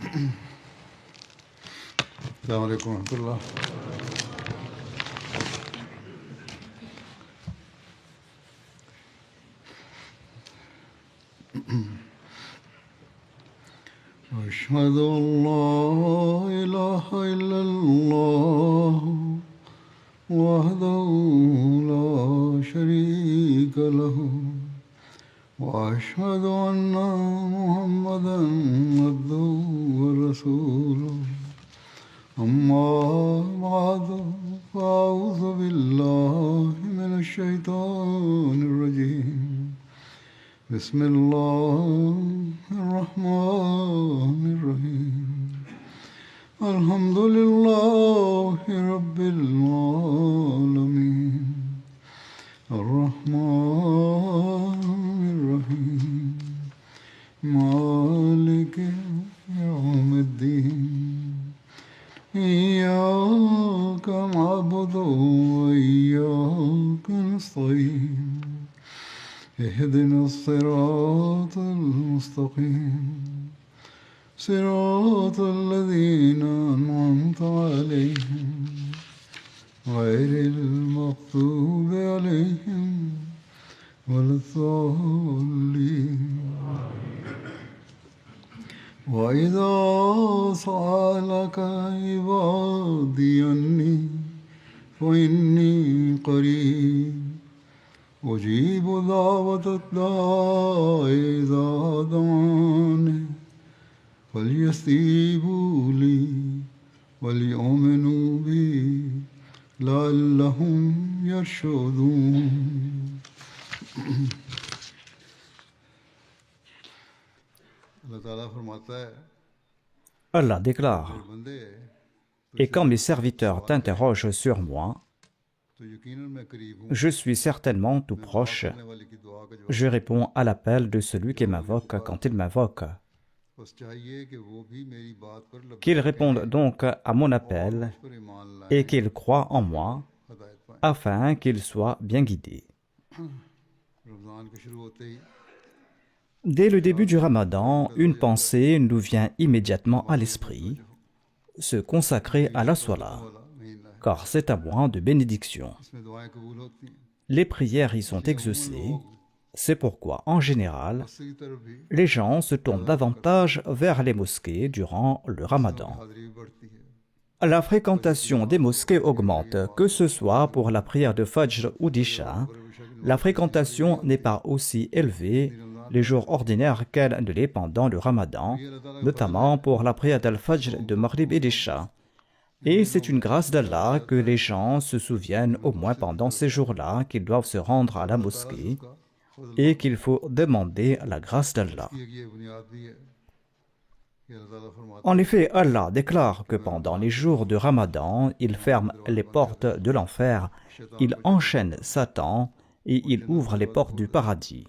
السلام عليكم ورحمة الله. أشهد أن لا إله إلا الله وحده لا شريك له وأشهد أن محمدا عبده ورسوله أما بعد فأعوذ بالله من الشيطان الرجيم بسم الله الرحمن الرحيم الحمد لله رب العالمين الرحمن الرحيم مالك يوم الدين إياك نعبد وإياك نستعين اهدنا الصراط المستقيم صراط الذين أنعمت عليهم غير المغضوب عليهم ولا الضالين وإذا سألك عبادي عني فإني قريب أجيب دعوة الداع إذا دعاني فليستجيبوا لي وليؤمنوا بي لعلهم يرشدون. Allah déclare: Et quand mes serviteurs t'interrogent sur moi, je suis certainement tout proche. Je réponds à l'appel de celui qui m'invoque quand il m'invoque. Qu'ils répondent donc à mon appel et qu'ils croient en moi, afin qu'ils soient bien guidés. Dès le début du Ramadan, une pensée nous vient immédiatement à l'esprit: se consacrer à la Salat, car c'est un mois de bénédiction. Les prières y sont exaucées, c'est pourquoi, en général, les gens se tournent davantage vers les mosquées durant le Ramadan. La fréquentation des mosquées augmente, que ce soit pour la prière de Fajr ou d'Isha. La fréquentation n'est pas aussi élevée les jours ordinaires qu'elle ne l'est pendant le Ramadan, notamment pour la prière d'Al-Fajr de Maghrib et d'Isha. Et c'est une grâce d'Allah que les gens se souviennent au moins pendant ces jours-là qu'ils doivent se rendre à la mosquée et qu'il faut demander la grâce d'Allah. En effet, Allah déclare que pendant les jours de Ramadan, il ferme les portes de l'enfer, il enchaîne Satan et il ouvre les portes du paradis.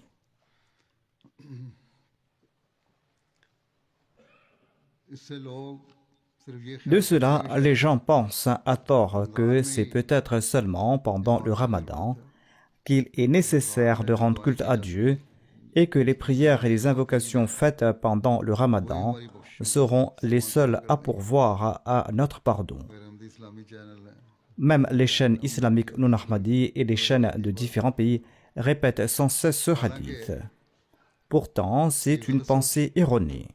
De cela, les gens pensent à tort que c'est peut-être seulement pendant le Ramadan qu'il est nécessaire de rendre culte à Dieu et que les prières et les invocations faites pendant le Ramadan seront les seules à pourvoir à notre pardon. Même les chaînes islamiques non ahmadi et les chaînes de différents pays répètent sans cesse ce hadith. Pourtant, c'est une pensée erronée.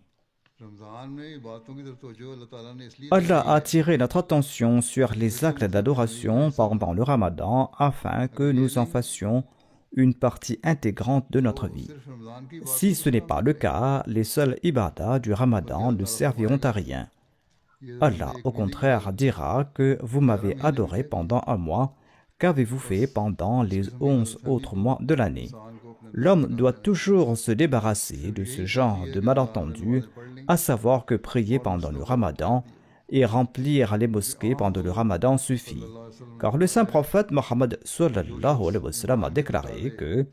Allah a attiré notre attention sur les actes d'adoration pendant le Ramadan afin que nous en fassions une partie intégrante de notre vie. Si ce n'est pas le cas, les seuls ibadah du Ramadan ne serviront à rien. Allah, au contraire, dira que vous m'avez adoré pendant un mois, qu'avez-vous fait pendant les 11 autres mois de l'année? L'homme doit toujours se débarrasser de ce genre de malentendus, à savoir que prier pendant le Ramadan et remplir les mosquées pendant le Ramadan suffit. Car le saint prophète Mohammed sallallahu alayhi wa sallam a déclaré que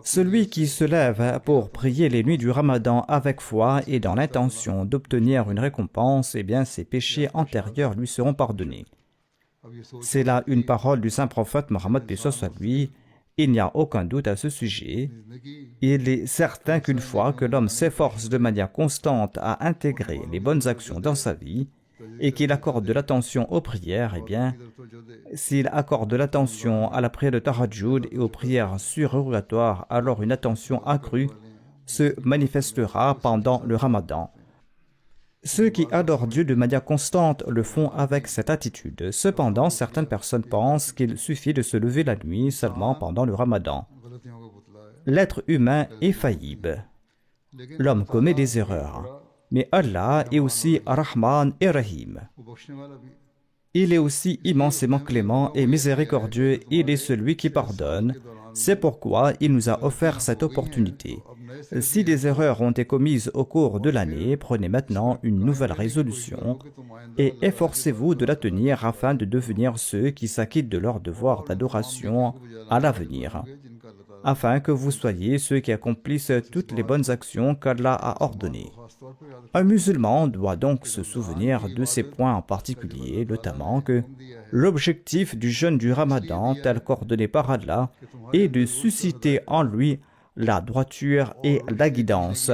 celui qui se lève pour prier les nuits du Ramadan avec foi et dans l'intention d'obtenir une récompense, eh bien ses péchés antérieurs lui seront pardonnés. C'est là une parole du saint prophète Mohammed, paix soit sur lui, Il n'y a aucun doute à ce sujet. Il est certain qu'une fois que l'homme s'efforce de manière constante à intégrer les bonnes actions dans sa vie et qu'il accorde de l'attention aux prières, eh bien, s'il accorde de l'attention à la prière de Tahajjud et aux prières surrogatoires, alors une attention accrue se manifestera pendant le Ramadan. Ceux qui adorent Dieu de manière constante le font avec cette attitude. Cependant, certaines personnes pensent qu'il suffit de se lever la nuit seulement pendant le Ramadan. L'être humain est faillible. L'homme commet des erreurs. Mais Allah est aussi Rahman et Rahim. Il est aussi immensément clément et miséricordieux. Il est celui qui pardonne. C'est pourquoi il nous a offert cette opportunité. Si des erreurs ont été commises au cours de l'année, prenez maintenant une nouvelle résolution et efforcez-vous de la tenir afin de devenir ceux qui s'acquittent de leur devoir d'adoration à l'avenir, afin que vous soyez ceux qui accomplissent toutes les bonnes actions qu'Allah a ordonnées. Un musulman doit donc se souvenir de ces points en particulier, notamment que l'objectif du jeûne du Ramadan, tel qu'ordonné par Allah, est de susciter en lui la droiture et la guidance.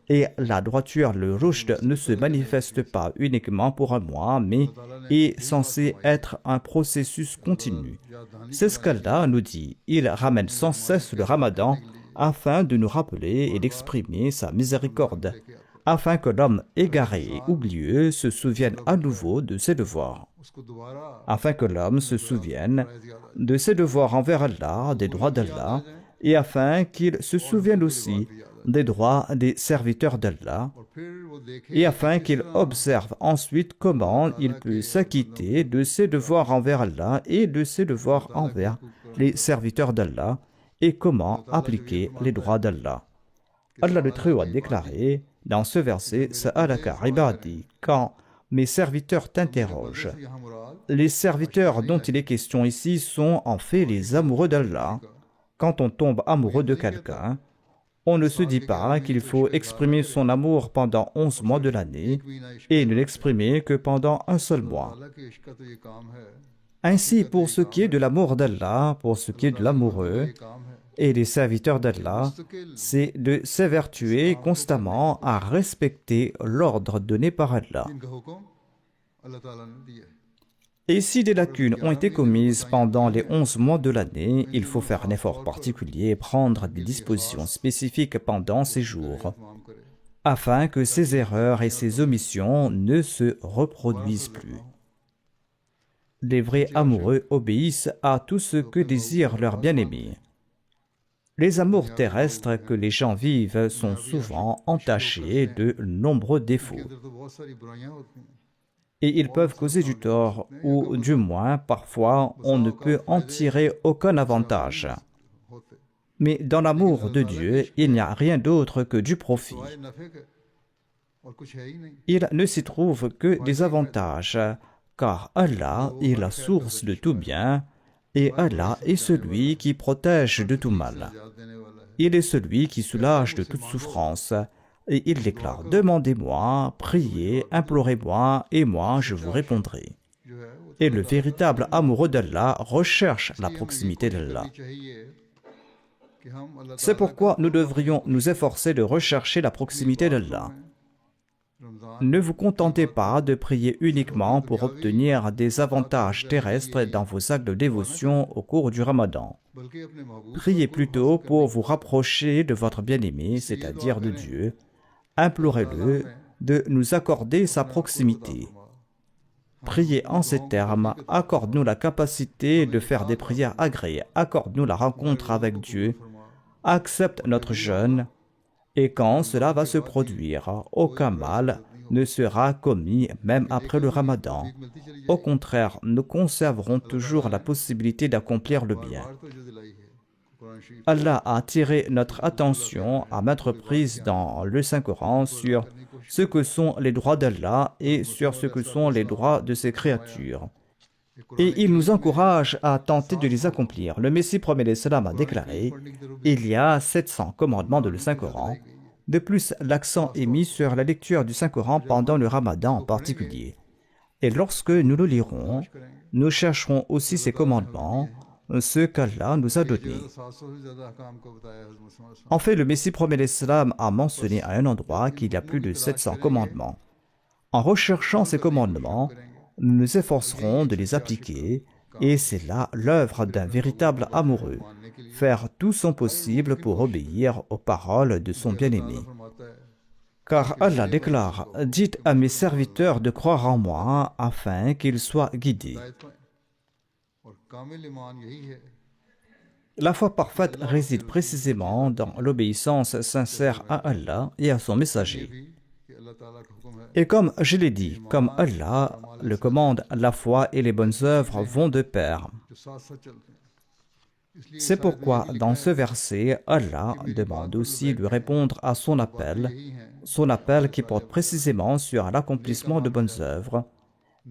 Et la droiture, le rushd, ne se manifeste pas uniquement pour un mois, mais est censé être un processus continu. C'est ce qu'Allah nous dit. Il ramène sans cesse le Ramadan afin de nous rappeler et d'exprimer sa miséricorde, afin que l'homme égaré et oublieux se souvienne à nouveau de ses devoirs, afin que l'homme se souvienne de ses devoirs envers Allah, des droits d'Allah, et afin qu'il se souvienne aussi des droits des serviteurs d'Allah, et afin qu'il observe ensuite comment il peut s'acquitter de ses devoirs envers Allah et de ses devoirs envers les serviteurs d'Allah, et comment appliquer les droits d'Allah. Allah le Très-Haut a déclaré dans ce verset « Sa'alaka ibadi » quand mes serviteurs t'interrogent. Les serviteurs dont il est question ici sont en fait les amoureux d'Allah. Quand on tombe amoureux de quelqu'un, on ne se dit pas qu'il faut exprimer son amour pendant 11 mois de l'année et ne l'exprimer que pendant un seul mois. Ainsi, pour ce qui est de l'amour d'Allah, pour ce qui est de l'amoureux et des serviteurs d'Allah, c'est de s'évertuer constamment à respecter l'ordre donné par Allah. Et si des lacunes ont été commises pendant les 11 mois de l'année, il faut faire un effort particulier et prendre des dispositions spécifiques pendant ces jours, afin que ces erreurs et ces omissions ne se reproduisent plus. Les vrais amoureux obéissent à tout ce que désire leur bien-aimé. Les amours terrestres que les gens vivent sont souvent entachés de nombreux défauts. Et ils peuvent causer du tort, ou du moins, parfois, on ne peut en tirer aucun avantage. Mais dans l'amour de Dieu, il n'y a rien d'autre que du profit. Il ne s'y trouve que des avantages, car Allah est la source de tout bien, et Allah est celui qui protège de tout mal. Il est celui qui soulage de toute souffrance. Et il déclare, « Demandez-moi, priez, implorez-moi, et moi je vous répondrai. » Et le véritable amoureux d'Allah recherche la proximité d'Allah. C'est pourquoi nous devrions nous efforcer de rechercher la proximité d'Allah. Ne vous contentez pas de prier uniquement pour obtenir des avantages terrestres dans vos actes de dévotion au cours du Ramadan. Priez plutôt pour vous rapprocher de votre bien-aimé, c'est-à-dire de Dieu. Implorez-le de nous accorder sa proximité. Priez en ces termes, accorde-nous la capacité de faire des prières agréées, accorde-nous la rencontre avec Dieu, accepte notre jeûne, et quand cela va se produire, aucun mal ne sera commis même après le Ramadan. Au contraire, nous conserverons toujours la possibilité d'accomplir le bien. Allah a attiré notre attention à maintes reprises dans le Saint-Coran sur ce que sont les droits d'Allah et sur ce que sont les droits de ses créatures. Et il nous encourage à tenter de les accomplir. Le Messie promet l'Islam a déclaré « Il y a 700 commandements de le Saint-Coran ». De plus, l'accent est mis sur la lecture du Saint-Coran pendant le Ramadan en particulier. Et lorsque nous le lirons, nous chercherons aussi ces commandements ce qu'Allah nous a donné. तो 700 से ज्यादा अहकाम को बताया हज़रत Muhammad En fait, le Messie promet l'Islam a mentionné à un endroit qu'il y a plus de 700 commandements. En recherchant ces commandements, nous nous efforcerons de les appliquer, et c'est là l'œuvre d'un véritable amoureux, faire tout son possible pour obéir aux paroles de son bien-aimé. फरमाता है Car Allah déclare, « Dites à mes serviteurs de croire en moi afin qu'ils soient guidés. हिदायत पाएं और कामिल ईमान यही है La foi parfaite réside précisément dans l'obéissance sincère à Allah et à son messager. भी कि अल्लाह ताला का हुक्म है Et comme je l'ai dit, comme Allah le commande, la foi et les bonnes œuvres vont de pair. जो साथ साथ चलते हैं इसलिए C'est pourquoi dans ce verset, Allah demande aussi de répondre à son appel qui porte précisément sur l'accomplissement de bonnes œuvres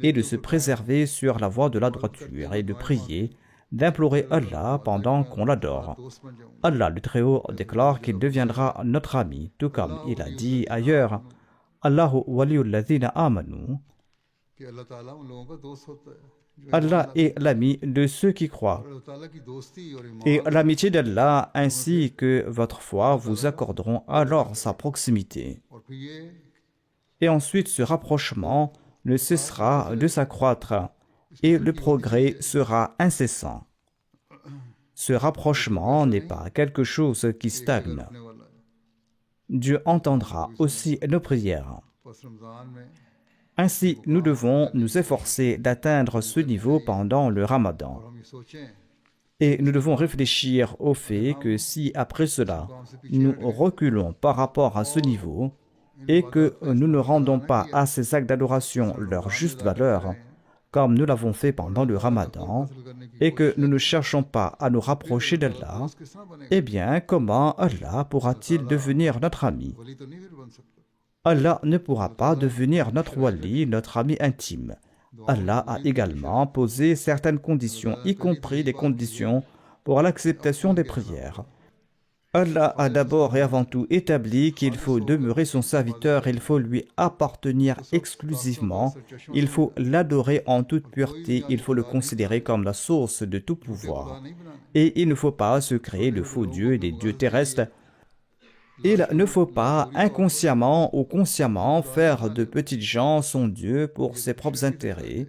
et de se préserver sur la voie de la droiture et de prier, d'implorer Allah pendant qu'on l'adore. दोस्त बन जाऊंगा Allah le Très-Haut déclare qu'il deviendra notre ami, tout comme il a dit ailleurs, Allahu waliyul ladhina amanu. कि अल्लाह ताला उन लोगों का दोस्त होता है जो Allah est l'ami de ceux qui croient. अल्लाह ताला की दोस्ती और Et ईमान l'amitié d'Allah ainsi que votre foi vous accorderont alors sa proximité. और फिर ये Et ensuite ce rapprochement ne cessera de s'accroître et le progrès sera incessant. Ce rapprochement n'est pas quelque chose qui stagne. रखने वाला है Dieu entendra aussi nos prières. बस रमजान में Ainsi, nous devons nous efforcer d'atteindre ce niveau pendant le Ramadan. और हम ये सोचें Et nous devons réfléchir au fait que si après cela, nous reculons par rapport à ce niveau et que nous ne rendons pas à ces actes d'adoration leur juste valeur, comme nous l'avons fait pendant le Ramadan, et que nous ne cherchons pas à nous rapprocher d'Allah, किस तरह बनेगा eh bien, comment Allah pourra-t-il devenir notre ami? वली तो नहीं फिर बन सकता Allah ne pourra pas devenir notre wali, notre ami intime. Allah a également posé certaines conditions, y compris des conditions pour l'acceptation des prières. Allah a d'abord et avant tout établi qu'il faut demeurer son serviteur, il faut lui appartenir exclusivement, il faut l'adorer en toute pureté, il faut le considérer comme la source de tout pouvoir. नहीं बनाना Et il ne faut pas se créer de faux dieux et des dieux terrestres. Il ne faut pas inconsciemment ou consciemment faire de petites gens son Dieu pour ses propres intérêts,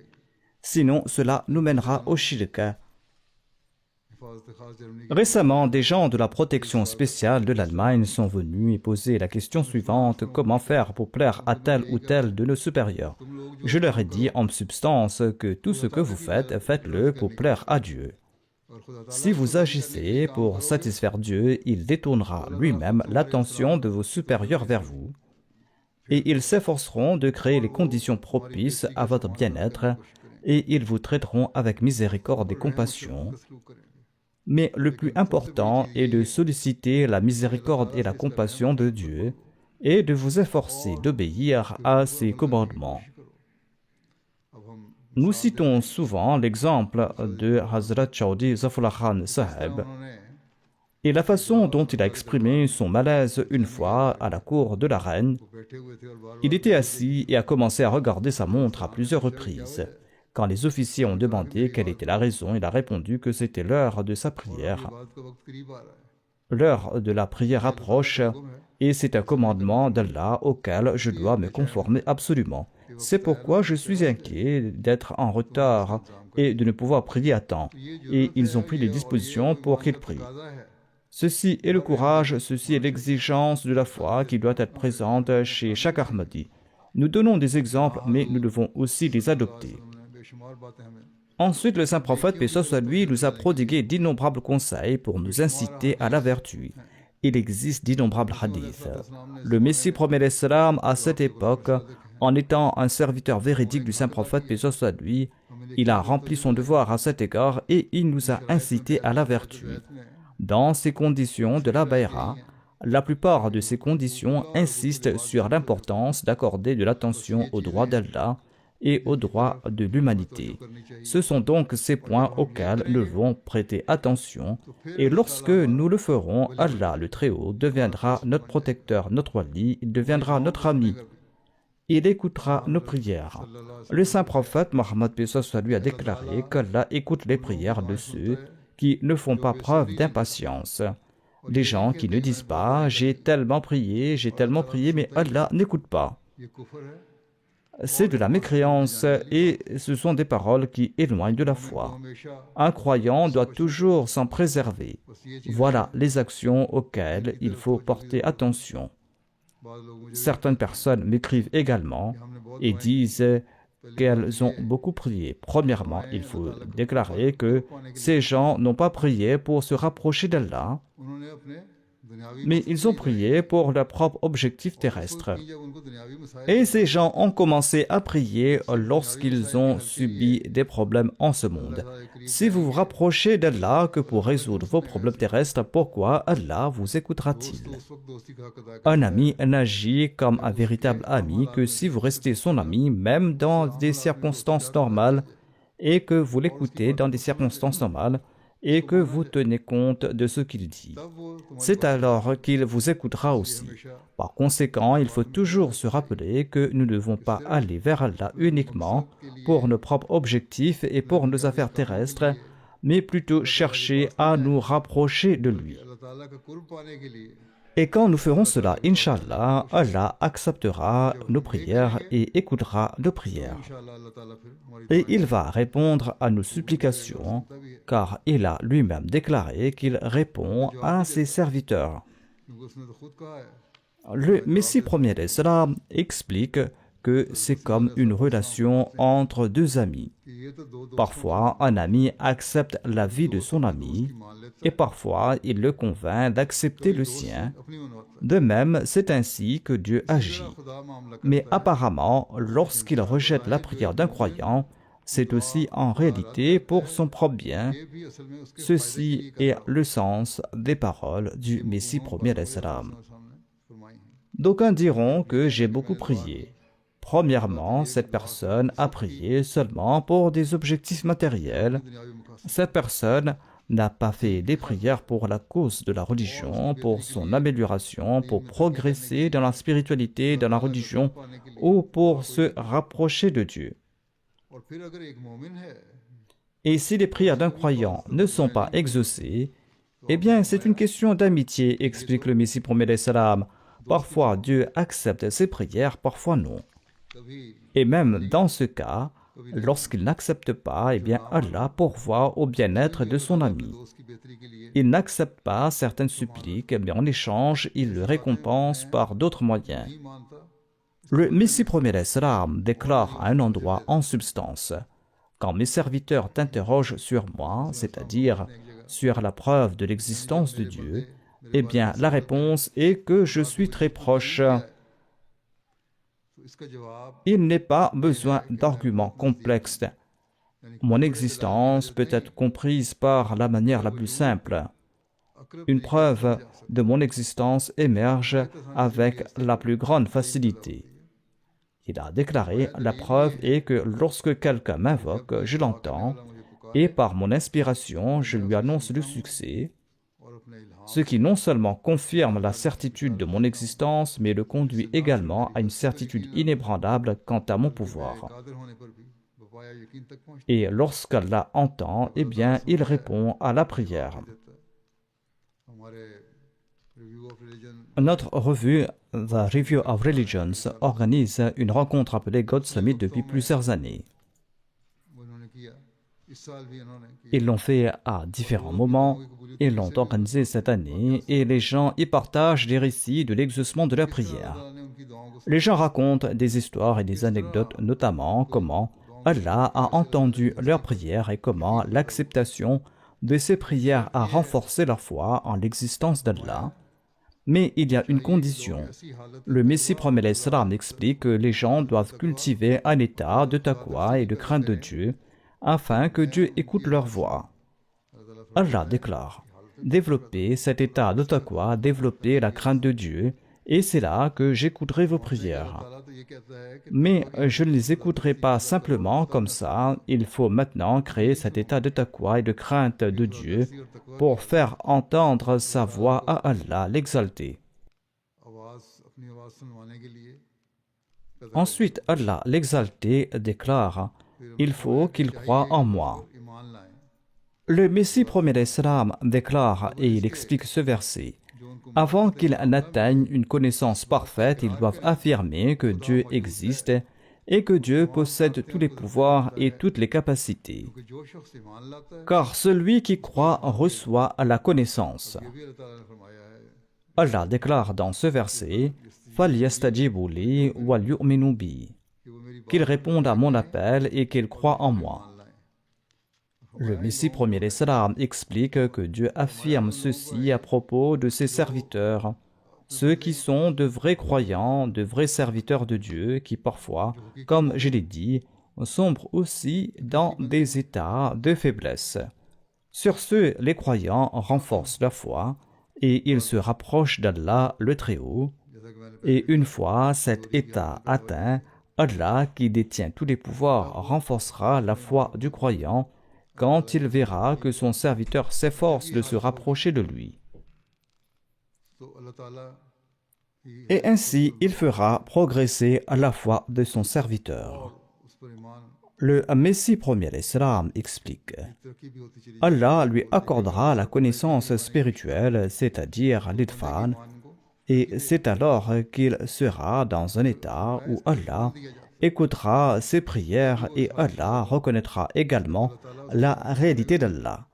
sinon cela nous mènera au shirk. हिफाजत खास Germany Récemment, des gens de la protection spéciale de l'Allemagne sont venus et poser la question suivante: comment faire pour plaire à tel ou tel de nos supérieurs? Je leur ai dit en substance que tout ce que vous faites, faites-le pour plaire à Dieu. और खुदा Si vous agissez pour satisfaire Dieu, il détournera lui-même l'attention de vos supérieurs vers vous et ils s'efforceront de créer les conditions propices à votre bien-être et ils vous traiteront avec miséricorde et compassion. का सलूक करेंगे Mais le plus important est de solliciter la miséricorde et la compassion de Dieu et de vous efforcer d'obéir à ses commandements. अब हम Nous citons souvent l'exemple de Hazrat Chaudhry Zafrullah Khan Saheb उन्होंने et la façon dont il a exprimé son malaise une fois à la cour de la reine. बैठे हुए थे और बार Il était assis et a commencé à regarder sa montre à plusieurs reprises. Quand les officiers ont demandé quelle était la raison, il a répondu que c'était l'heure de sa prière. बात का वक्त करीब आ रहा है L'heure de la prière approche et c'est un commandement d'Allah auquel je dois me conformer absolument. C'est pourquoi je suis inquiet d'être en retard et de ne pouvoir prier à temps. Et ils ont pris les dispositions pour qu'il prie. तकाज़ा है Ceci est le courage, ceci est l'exigence de la foi qui doit être présente chez chaque Ahmadi. Nous donnons des exemples, mais nous devons aussi les adopter. उन्होंने बेशुमार बातें हमें Ensuite, le saint prophète, paix soit lui, nous a prodigué d'innombrables conseils pour nous inciter à la vertu. Il existe d'innombrables hadiths. Le Messie promet l'Islam à cette époque, en étant un serviteur véridique du saint prophète, paix soit lui, il a rempli son devoir à cet égard et il nous a incités à la vertu. Dans ces conditions de la Bayra, la plupart de ces conditions insistent sur l'importance d'accorder de l'attention aux droits d'Allah et aux droits de l'humanité. Ce sont donc ces points auxquels nous devons prêter attention et lorsque nous le ferons, Allah le Très-Haut deviendra notre protecteur, notre wali, il deviendra notre ami. Il écoutera nos prières. Le saint prophète Mohammed paix soit lui a déclaré qu'Allah écoute les prières de ceux qui ne font pas preuve d'impatience. Les gens qui ne disent pas « j'ai tellement prié, mais Allah n'écoute pas ». C'est de la mécréance et ce sont des paroles qui éloignent de la foi. Un croyant doit toujours s'en préserver. Voilà les actions auxquelles il faut porter attention. Certaines personnes m'écrivent également et disent qu'elles ont beaucoup prié. Premièrement, il faut déclarer que ces gens n'ont pas prié pour se rapprocher d'Allah, mais ils ont prié pour leur propre objectif terrestre. Et ces gens ont commencé à prier lorsqu'ils ont subi des problèmes en ce monde. Si vous vous rapprochez d'Allah que pour résoudre vos problèmes terrestres, pourquoi Allah vous écoutera-t-il? Un ami n'agit comme un véritable ami que si vous restez son ami, même dans des circonstances normales, et que vous l'écoutez dans des circonstances normales, et que vous tenez compte de ce qu'il dit. C'est alors qu'il vous écoutera aussi. Par conséquent, il faut toujours se rappeler que nous ne devons pas aller vers Allah uniquement pour nos propres objectifs et pour nos affaires terrestres, mais plutôt chercher à nous rapprocher de lui. Et quand nous ferons cela, Inch'Allah, Allah acceptera nos prières et écoutera nos prières. Et il va répondre à nos supplications, car il a lui-même déclaré qu'il répond à ses serviteurs. Le Messie premier d'Islam explique que c'est comme une relation entre deux amis. Parfois, un ami accepte la vie de son ami et parfois il le convainc d'accepter le sien. De même, c'est ainsi que Dieu agit. Mais apparemment, lorsqu'il rejette la prière d'un croyant, c'est aussi en réalité pour son propre bien. Ceci est le sens des paroles du Messie premier d'Islam. D'aucuns diront que j'ai beaucoup prié. Premièrement, cette personne a prié seulement pour des objectifs matériels. Cette personne n'a pas fait des prières pour la cause de la religion, pour son amélioration, pour progresser dans la spiritualité, dans la religion, ou pour se rapprocher de Dieu. Et si les prières d'un croyant ne sont pas exaucées, eh bien c'est une question d'amitié, explique le Messie premier d'Islam. Parfois Dieu accepte ses prières, parfois non. Et même dans ce cas, lorsqu'il n'accepte pas, eh bien Allah pourvoit au bien-être de son ami. Il n'accepte pas certaines suppliques, mais en échange, il le récompense par d'autres moyens. Le Messie premier d'Islam déclare à un endroit en substance: quand mes serviteurs t'interrogent sur moi, c'est-à-dire sur la preuve de l'existence de Dieu, eh bien la réponse est que je suis très proche. Il n'est pas besoin d'arguments complexes. Mon existence peut être comprise par la manière la plus simple. Une preuve de mon existence émerge avec la plus grande facilité. Il a déclaré: la preuve est que lorsque quelqu'un m'invoque, je l'entends, et par mon inspiration, je lui annonce le succès, ce qui non seulement confirme la certitude de mon existence, mais le conduit également à une certitude inébranlable quant à mon pouvoir. Et lorsqu'Allah entend, eh bien, il répond à la prière. Notre revue The Review of Religions organise une rencontre appelée God Summit depuis plusieurs années. Ils l'ont fait à différents moments. Ils l'ont organisé cette année et les gens y partagent des récits de l'exaucement de leurs prières. Les gens racontent des histoires et des anecdotes, notamment comment Allah a entendu leurs prières et comment l'acceptation de ces prières a renforcé leur foi en l'existence d'Allah. Mais il y a une condition. Le Messie premier d'Islam explique que les gens doivent cultiver un état de taqwa et de crainte de Dieu afin que Dieu écoute leur voix. Allah déclare: développez cet état de taqwa, développez la crainte de Dieu, et c'est là que j'écouterai vos prières. Mais je ne les écouterai pas simplement comme ça. Il faut maintenant créer cet état de taqwa et de crainte de Dieu pour faire entendre sa voix à Allah, l'exalté. Ensuite, Allah, l'exalté, déclare: il faut qu'il croie en moi. Le Messie premier d'Islam déclare et il explique ce verset. Avant qu'ils n'atteignent une connaissance parfaite, ils doivent affirmer que Dieu existe et que Dieu possède tous les pouvoirs et toutes les capacités. क्योंकि जो शख्स ईमान लाता है Car celui qui croit reçoit la connaissance. ये भी अल्लाह ताला ने फरमाया है Allah déclare dans ce verset فَلْيَسْتَجِيبُوا لِي وَلْيُؤْمِنُوا بِي कि वो मेरी qu'ils बात répondent à mon appel et qu'ils croient en moi. मान लाएं Le Messie premier d'Islam explique que Dieu affirme ceci à propos de ses serviteurs, ceux qui sont de vrais croyants, de vrais serviteurs de Dieu, qui parfois, comme je l'ai dit, sombrent aussi dans des états de faiblesse. Sur ce, les croyants renforcent leur foi et ils se rapprochent d'Allah le Très-Haut. जैसा कि मैंने Et une fois cet état atteint, Allah, qui détient tous les pouvoirs, renforcera la foi du croyant quand il verra que son serviteur s'efforce de se rapprocher de lui. तो अल्लाह ताला ही Et ainsi, il fera progresser la foi de son serviteur. उस पर ईमान Le Messie premier d'Islam explique. तरक्की भी होती चली Allah lui accordera la connaissance spirituelle, c'est-à-dire l'Irfan, ईमान को et c'est alors qu'il sera dans un état où Allah écoutera ses prières et Allah reconnaîtra également la réalité d'Allah.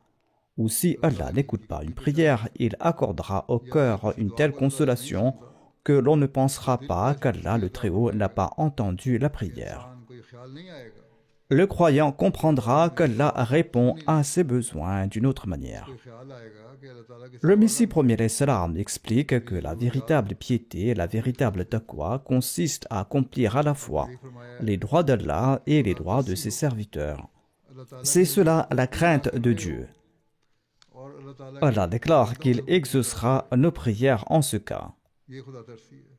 Ou si Allah n'écoute pas une prière, il accordera au cœur une telle consolation que l'on ne pensera pas qu'Allah le Très-Haut n'a pas entendu la prière. इंसान को ये ख्याल नहीं आएगा Le croyant comprendra qu'Allah répond à ses besoins d'une autre manière. कोई ख्याल आएगा कि अल्लाह ताला के Le Messie premier d'Islam explique que la véritable piété, la véritable taqwa consiste à accomplir à la fois les droits d'Allah et les droits de ses serviteurs. अल्लाह ताला C'est cela la crainte de Dieu. और अल्लाह ताला Allah déclare qu'il exaucera nos prières en ce cas. ये खुदा तरसी है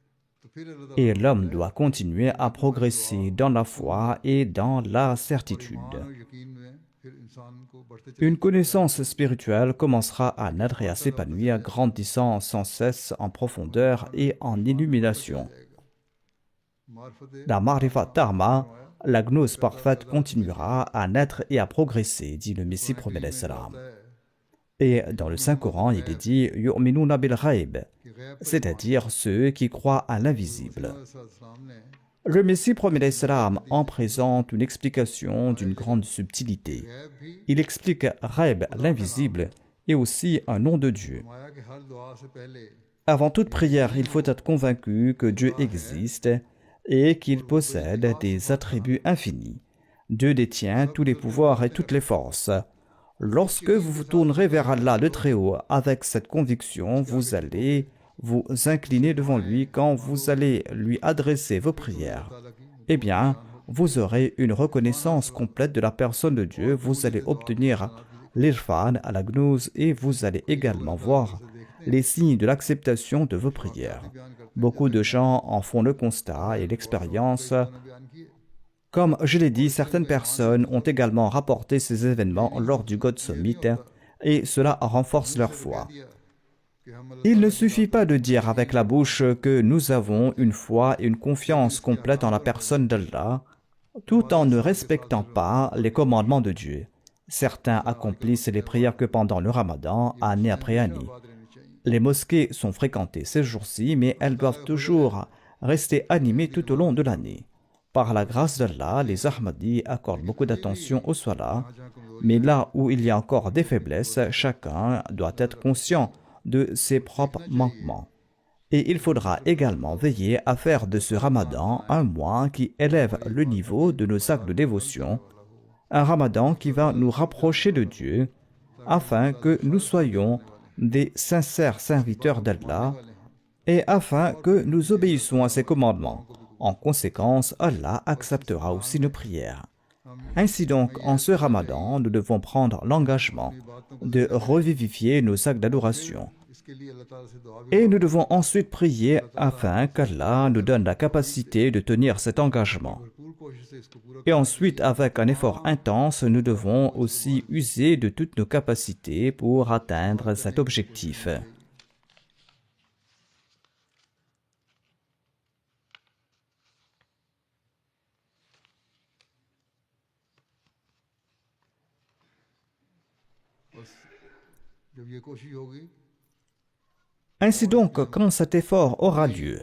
तो फिर अल्लाह ताला Et l'homme doit continuer à progresser dans la foi et dans la certitude. ईमान और यकीन में फिर इंसान को बढ़ते चले Une connaissance spirituelle commencera à naître et à s'épanouir, grandissant sans cesse en profondeur et en illumination. मार्फत La Marifat Dharma, la gnose parfaite, continuera à naître et à progresser, dit le Messie premier d'Islam. Et dans le Saint-Coran, il est dit « Yu'minuna bil ghaib », c'est-à-dire ceux qui croient à l'invisible. Le Messie premier d'Islam en présente une explication d'une grande subtilité. Il explique Ghaib, l'invisible, et aussi un nom de Dieu. माया के हर दुआ से पहले Avant toute prière, il faut être convaincu que Dieu existe et qu'il possède des attributs infinis. Dieu détient tous les pouvoirs et toutes les forces. Lorsque vous vous tournerez vers Allah le Très-Haut avec cette conviction, vous allez vous incliner devant lui quand vous allez lui adresser vos prières. Eh bien, vous aurez une reconnaissance complète de la personne de Dieu, vous allez obtenir l'irfan à la gnose et vous allez également voir les signes de l'acceptation de vos prières. Beaucoup de gens en font le constat et l'expérience. Comme je l'ai dit, certaines personnes ont également rapporté ces événements lors du God Summit et cela renforce leur foi. Il ne suffit pas de dire avec la bouche que nous avons une foi et une confiance complète en la personne d'Allah, tout en ne respectant pas les commandements de Dieu. Certains accomplissent les prières que pendant le Ramadan, année après année. Les mosquées sont fréquentées ces jours-ci, mais elles doivent toujours rester animées tout au long de l'année. Par la grâce d'Allah, les Ahmadis accordent beaucoup d'attention au salat, mais là où il y a encore des faiblesses, chacun doit être conscient de ses propres manquements. Et il faudra également veiller à faire de ce Ramadan un mois qui élève le niveau de nos actes de dévotion, un Ramadan qui va nous rapprocher de Dieu, afin que nous soyons des sincères serviteurs d'Allah et afin que nous obéissions à ses commandements. En conséquence, Allah acceptera aussi nos prières. Ainsi donc, en ce Ramadan, nous devons prendre l'engagement de revivifier nos actes d'adoration. Et nous devons ensuite prier afin qu'Allah nous donne la capacité de tenir cet engagement. Et ensuite, avec un effort intense, nous devons aussi user de toutes nos capacités pour atteindre cet objectif. जब ये कोशिश होगी Ainsi donc, quand cet effort aura lieu,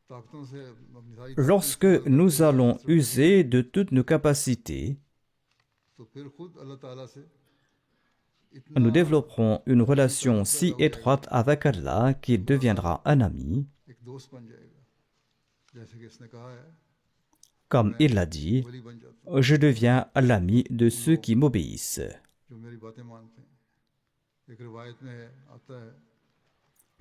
ताकतों से अपनी सारी lorsque nous allons user de toutes nos capacités, तो फिर खुद अल्लाह ताला से nous développerons une relation si étroite avec Allah qu'il deviendra un ami. एक दोस्त बन जाएगा जैसे कि इसने कहा है Comme il l'a dit, वली बन जाता है je deviens l'ami de ceux qui m'obéissent. जो मेरी बातें मानते हैं एक रिवायत में है आता है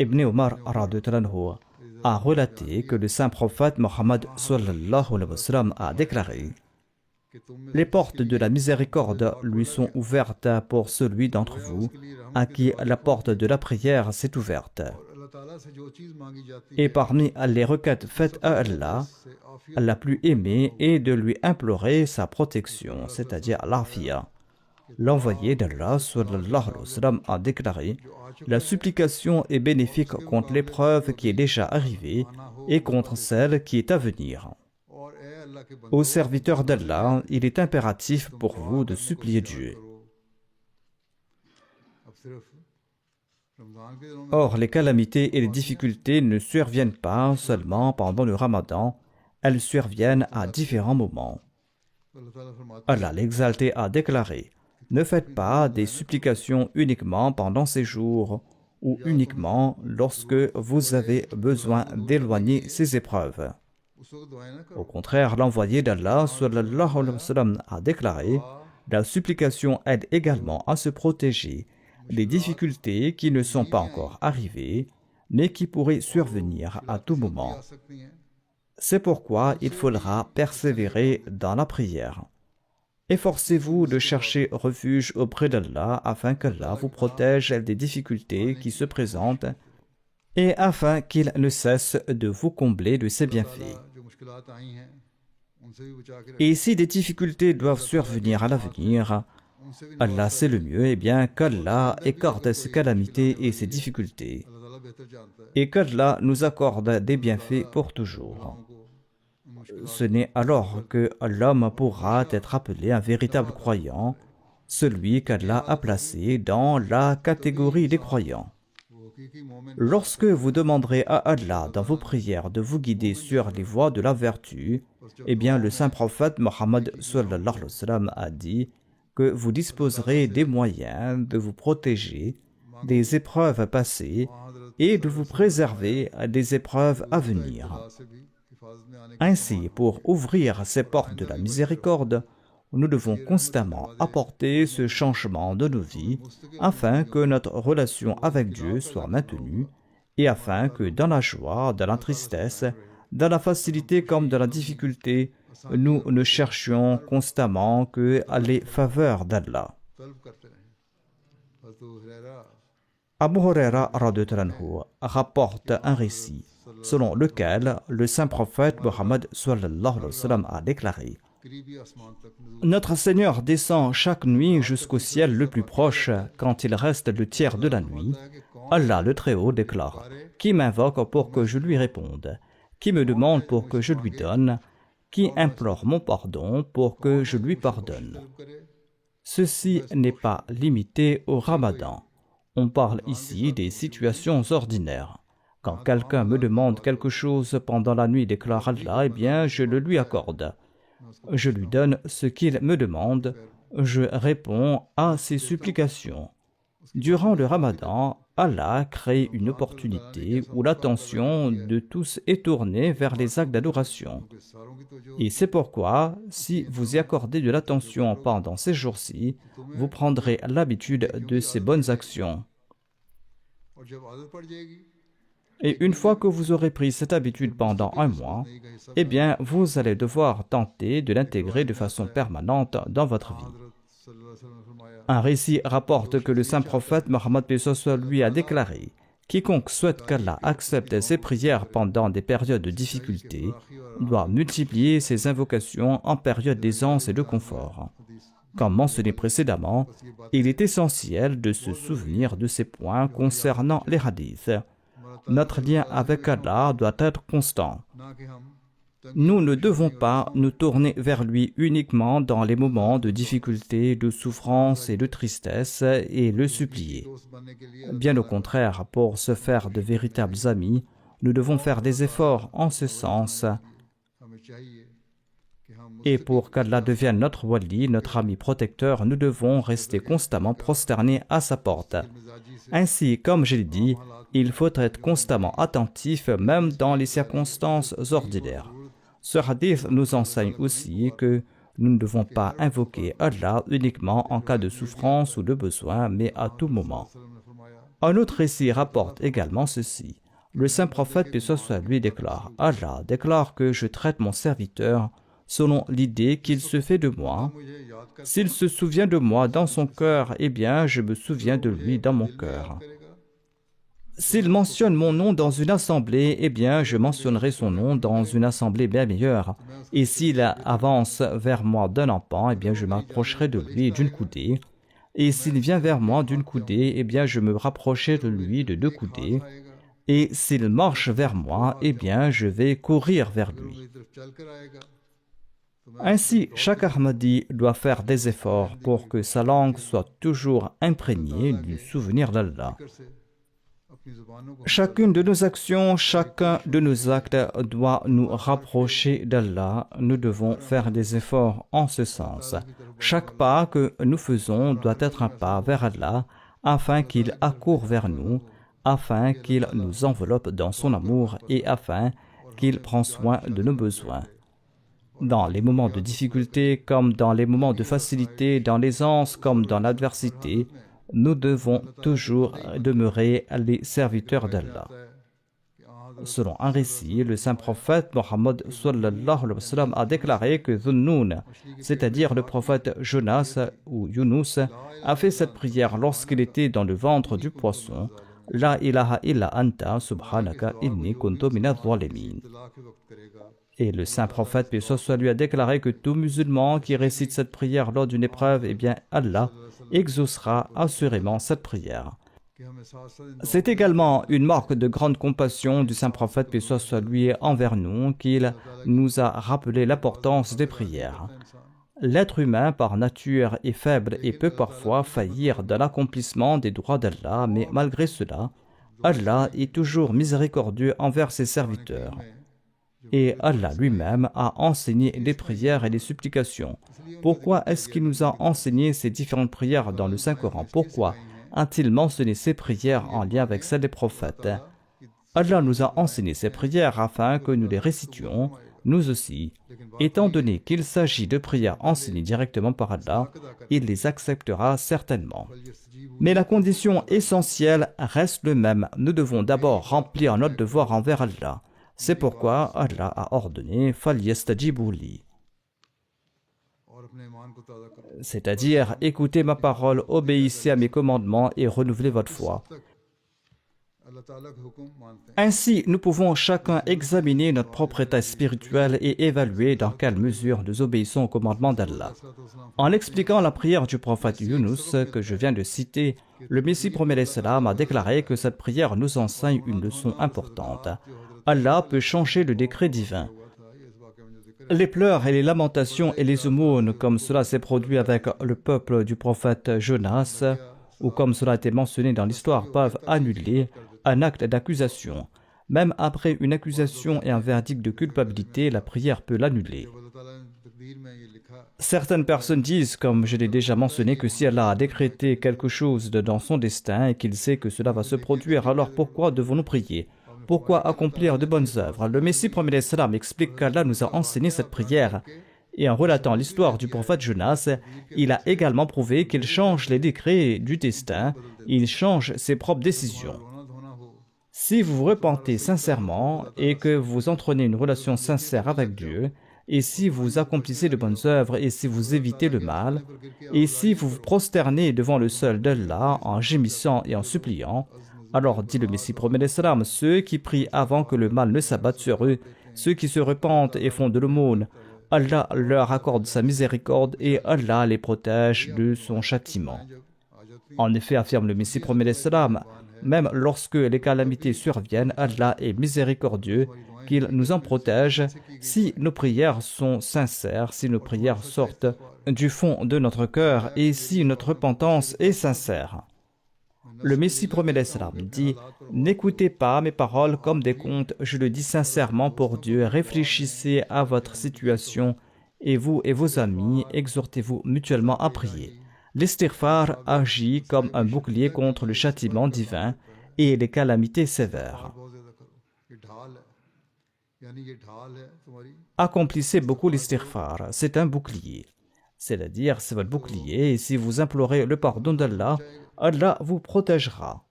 Ibn Omar radhiyallahu anhu a relaté que le saint prophète Mohammed sallallahu alayhi wa sallam a déclaré: कि तुम में les portes de la miséricorde lui sont ouvertes pour celui d'entre vous à qui la porte de la prière s'est ouverte. अल्लाह ताला से जो चीज मांगी जाती Et parmi les requêtes faites à Allah, है आफियत la plus aimée est de lui implorer sa protection, c'est-à-dire l'afia. L'envoyé d'Allah sallallahu alayhi wa sallam a déclaré: la supplication est bénéfique contre l'épreuve qui est déjà arrivée et contre celle qui est à venir. और ए अल्लाह के बंदे Aux serviteurs d'Allah, il est impératif pour vous de supplier Dieu. अब सिर्फ रमजान के दिनों में Or, les calamités et les difficultés ne surviennent pas seulement pendant le Ramadan, elles surviennent à différents moments. अल्लाह ताला फरमाता Allah l'exalté a déclaré: ne faites pas des supplications uniquement pendant ces jours ou uniquement lorsque vous avez besoin d'éloigner ces épreuves. है उस वक्त दुआएं ना Au करो contraire, l'envoyé d'Allah sallallahu alayhi wa sallam a déclaré: la supplication aide également à se protéger des difficultés qui ne sont pas encore arrivées, mais qui pourraient survenir à tout moment. आ सकती हैं C'est pourquoi il faudra persévérer dans la prière. Efforcez-vous de chercher refuge auprès d'Allah afin qu'Allah vous protège des difficultés qui se présentent et afin qu'il ne cesse de vous combler de ses bienfaits. जो मुश्किलात आई हैं उनसे भी बचा के Et si des difficultés doivent survenir à l'avenir, उनसे भी Allah sait le mieux, et bien qu'Allah écarte ces calamités et ces difficultés, अल्लाह ताला बेहतर जानता है et qu'Allah nous accorde des bienfaits pour toujours. हमको उन मुश्किल Ce n'est alors que l'homme pourra être appelé un véritable croyant, celui qu'Allah a placé dans la catégorie des croyants. वो हकीकी मोमिन Lorsque vous demanderez à Allah dans vos prières de vous guider sur les voies de la vertu, eh bien le saint prophète Mohammed sallallahu alayhi wa sallam a dit que vous disposerez des moyens de vous protéger des épreuves passées et de vous préserver des épreuves à venir. खुदा से भी हिफाजत में आने Ainsi, pour ouvrir ces portes de la miséricorde, nous devons constamment apporter ce changement de nos vies afin que notre relation avec Dieu soit maintenue et afin que dans la joie, dans la tristesse, dans la facilité comme dans la difficulté, nous ne cherchions constamment que les faveurs d'Allah. तलब करते रहें हज़रत Huraira Abu Huraira radhiyallahu anhu rapporte un récit selon lequel le saint prophète Mohammed sallallahu alayhi wa sallam a déclaré: करीबी आसमान तक नज़ूल notre Seigneur descend chaque nuit jusqu'au ciel le plus proche quand il reste le tiers de la nuit. है कि कौन Allah le Très-Haut déclare: qui m'invoque pour que je lui réponde, qui me demande pour que je lui donne, qui implore mon pardon pour que je lui pardonne. तलब करे Ceci n'est pas limité au Ramadan. On parle ici des situations ordinaires. Quand quelqu'un me demande quelque chose pendant la nuit, déclare Allah, eh bien, je le lui accorde. Je lui donne ce qu'il me demande. Je réponds à ses supplications. Durant le Ramadan, Allah crée une opportunité où l'attention de tous est tournée vers les actes d'adoration. के सारों की तो जो Et c'est pourquoi, si vous y accordez de l'attention pendant ces jours-ci, vous prendrez l'habitude de ces bonnes actions. और जब आदत पड़ जाएगी Et une fois que vous aurez pris cette habitude pendant un mois, eh bien, vous allez devoir tenter de l'intégrer de façon permanente dans votre vie. हज़रत सल्लल्लाहु अलैहि वसल्लम ने फरमाया Un récit rapporte que le saint prophète Mohammed lui a déclaré: quiconque souhaite qu'Allah accepte ses prières pendant des périodes de difficulté doit multiplier ses invocations en période d'aisance et de confort. Comme mentionné précédemment, il est essentiel de se souvenir de ces points concernant les hadiths. Notre lien avec Allah doit être constant. ना कि हम Nous ne devons pas nous tourner vers lui uniquement dans les moments de difficulté, de souffrance et de tristesse et le supplier. Bien au contraire, pour se faire de véritables amis, nous devons faire des efforts en ce sens. Et pour qu'Allah devienne notre wali, notre ami protecteur, nous devons rester constamment prosternés à sa porte. Ainsi, comme je l'ai dit, il faut être constamment attentif même dans les circonstances ordinaires. Ce hadith nous enseigne aussi que nous ne devons pas invoquer Allah uniquement en cas de souffrance ou de besoin, mais à tout moment. Un autre récit rapporte également ceci. Le saint prophète, paix soit lui, déclare: Allah déclare que je traite mon serviteur selon l'idée qu'il se fait de moi. S'il se souvient de moi dans son cœur, eh bien, je me souviens de lui dans mon cœur. S'il mentionne mon nom dans une assemblée, eh bien, je mentionnerai son nom dans une assemblée bien meilleure. Et s'il avance vers moi d'un empan, eh bien, je m'approcherai de lui d'une coudée. Et s'il vient vers moi d'une coudée, eh bien, je me rapprocherai de lui de 2 coudées. Et s'il marche vers moi, eh bien, je vais courir vers lui. Ainsi, chaque Ahmadi doit faire des efforts pour que sa langue soit toujours imprégnée du souvenir d'Allah. Chacune de nos actions, chacun de nos actes doit nous rapprocher d'Allah. Nous devons faire des efforts en ce sens. Chaque pas que nous faisons doit être un pas vers Allah, afin qu'il accourt vers nous, afin qu'il nous enveloppe dans son amour et afin qu'il prenne soin de nos besoins. Dans les moments de difficulté comme dans les moments de facilité, dans l'aisance comme dans l'adversité, nous devons toujours demeurer les serviteurs d'Allah. Selon un récit, le saint prophète Mohammed sallallahu alayhi wa sallam a déclaré que Dhunnoun, c'est-à-dire le prophète Jonas ou Yunus, a fait cette prière lorsqu'il était dans le ventre du poisson. La ilaha illa anta subhanaka inni kuntu minadh zalimin. Et le saint prophète, paix soit lui, a déclaré que tout musulman qui récite cette prière lors d'une épreuve, eh bien Allah exaucera assurément cette prière. C'est également une marque de grande compassion du saint prophète, paix soit lui, envers nous, qu'il nous a rappelé l'importance des prières. L'être humain, par nature, est faible et peut parfois faillir dans l'accomplissement des droits d'Allah, mais malgré cela, Allah est toujours miséricordieux envers ses serviteurs. Et Allah lui-même a enseigné les prières et les supplications. Pourquoi est-ce qu'il nous a enseigné ces différentes prières dans le Saint-Coran? Pourquoi a-t-il mentionné ces prières en lien avec celles des prophètes? Allah nous a enseigné ces prières afin que nous les récitions, nous aussi. Étant donné qu'il s'agit de prières enseignées directement par Allah, il les acceptera certainement. Mais la condition essentielle reste le même. Nous devons d'abord remplir notre devoir envers Allah. C'est pourquoi Allah a ordonné « Falyastajibu li », c'est-à-dire écoutez ma parole, obéissez à mes commandements et renouvelez votre foi. Ainsi, nous pouvons chacun examiner notre propre état spirituel et évaluer dans quelle mesure nous obéissons aux commandements d'Allah. En expliquant la prière du prophète Yunus que je viens de citer, le Messie promet l'Islam a déclaré que cette prière nous enseigne une leçon importante. Allah peut changer le décret divin. Les pleurs et les lamentations et les aumônes, comme cela s'est produit avec le peuple du prophète Jonas, ou comme cela a été mentionné dans l'histoire, peuvent annuler un acte d'accusation. Même après une accusation et un verdict de culpabilité, la prière peut l'annuler. Certaines personnes disent, comme je l'ai déjà mentionné, que si Allah a décrété quelque chose dans son destin et qu'il sait que cela va se produire, alors pourquoi devons-nous prier? Pourquoi accomplir de bonnes œuvres? Le Messie promet l'Islam explique qu'Allah nous a enseigné cette prière. Et en relatant l'histoire du prophète Jonas, il a également prouvé qu'il change les décrets du destin, il change ses propres décisions. Si vous vous repentez sincèrement et que vous entretenez une relation sincère avec Dieu, et si vous accomplissez de bonnes œuvres, et si vous évitez le mal, et si vous vous prosternez devant le seul d'Allah en gémissant et en suppliant, alors dit le Messie promet l'Islam, ceux qui prient avant que le mal ne s'abatte sur eux, ceux qui se repentent et font de l'aumône, Allah leur accorde sa miséricorde et Allah les protège de son châtiment. En effet, affirme le Messie promet l'Islam, même lorsque les calamités surviennent, Allah est miséricordieux qu'il nous en protège si nos prières sont sincères, si nos prières sortent du fond de notre cœur et si notre repentance est sincère. Le Messie promet l'Islam dit « N'écoutez pas mes paroles comme des contes, je le dis sincèrement pour Dieu, réfléchissez à votre situation et vous et vos amis, exhortez-vous mutuellement à prier. » L'istighfar agit comme un bouclier contre le châtiment divin et les calamités sévères. Accomplissez beaucoup l'istighfar, c'est un bouclier. C'est-à-dire, c'est votre bouclier, et si vous implorez le pardon d'Allah, Allah vous protégera.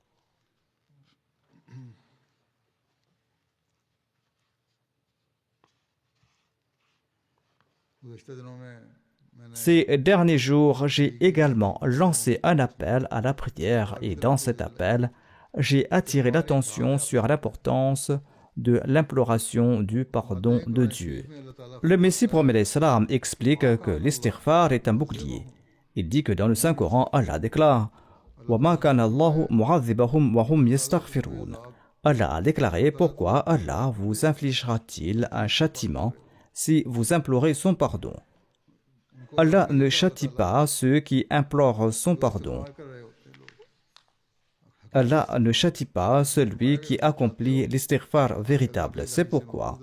Ces derniers jours, j'ai également lancé un appel à la prière et dans cet appel, j'ai attiré l'attention sur l'importance de l'imploration du pardon de Dieu. Le Messie promet l'Islam explique que l'istighfar est un bouclier. Il dit que dans le Saint-Coran, Allah déclare « Wa ma kana Allahu mu'adhibahum wa hum yastaghfirun » Allah a déclaré pourquoi Allah vous infligera-t-il un châtiment si vous implorez son pardon. Allah ne châtie pas ceux qui implorent son pardon. Allah ne châtie pas celui qui accomplit l'istighfar véritable. C'est pourquoi,